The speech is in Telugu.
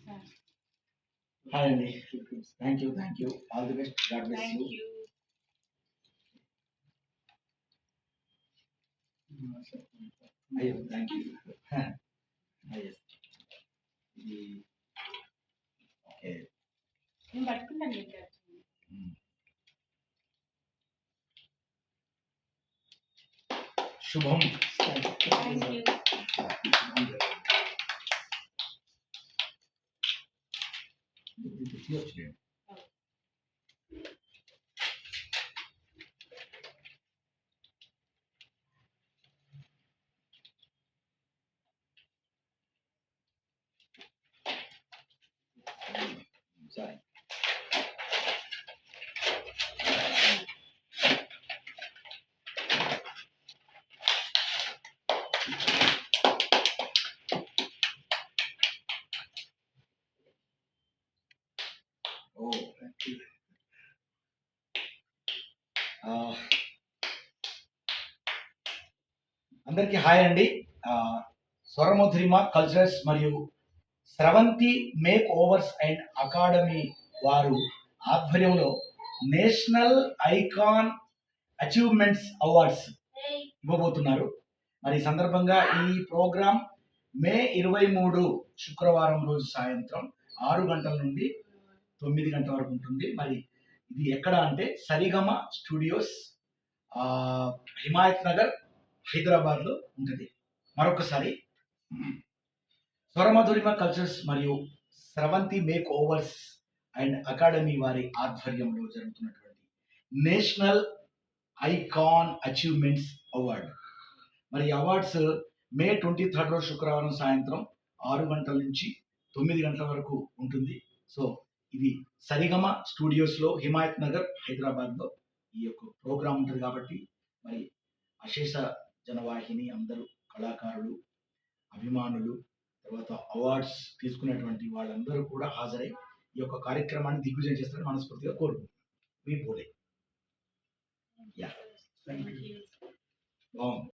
Hi, Andy. Thank you, thank you. All the best. God bless Thank you. you. Ayo, thank you. Yes. Okay. నేను పట్టుకుంటాను ఇక్కడ. శుభం. Thank you. Sorry. Oh, thank you. అందరికీ హాయ్ అండి. స్వరమధురిమ కల్చరల్స్ మరియు స్రవంతి మేక్ ఓవర్స్ అండ్ అకాడమీ వారు ఆధ్వర్యంలో నేషనల్ ఐకాన్ అచీవ్మెంట్స్ అవార్డ్స్ ఇవ్వబోతున్నారు. మరి ఈ సందర్భంగా ఈ ప్రోగ్రాం మే 23 శుక్రవారం రోజు సాయంత్రం 6 గంటల నుండి 9 గంటల వరకు ఉంటుంది. మరి ఇది ఎక్కడ అంటే సరిగమ స్టూడియోస్, హిమాయత్ నగర్, హైదరాబాద్లో ఉంటుంది. మరొకసారి స్వరమధురిమ కల్చర్స్ మరియు స్రవంతి మేక్ ఓవర్స్ అండ్ అకాడమీ వారి ఆధ్వర్యంలో జరుగుతున్నటువంటి నేషనల్ ఐకాన్ అచీవ్మెంట్స్ అవార్డు. మరి అవార్డ్స్ మే 23 రోజు శుక్రవారం సాయంత్రం 6 గంటల నుంచి 9 గంటల వరకు ఉంటుంది. సో ఇది సరిగమ స్టూడియోస్లో హిమాయత్ నగర్ హైదరాబాద్లో ఈ యొక్క ప్రోగ్రాం ఉంటుంది. కాబట్టి మరి అశేష జనవాహిని అందరూ కళాకారులు, అభిమానులు, తర్వాత అవార్డ్స్ తీసుకునేటువంటి వాళ్ళందరూ కూడా హాజరై ఈ యొక్క కార్యక్రమాన్ని దిగ్విజయం చేస్తారని మనస్ఫూర్తిగా కోరుకుంటున్నాను. మీ పోలే. Thank you. బాగుంది.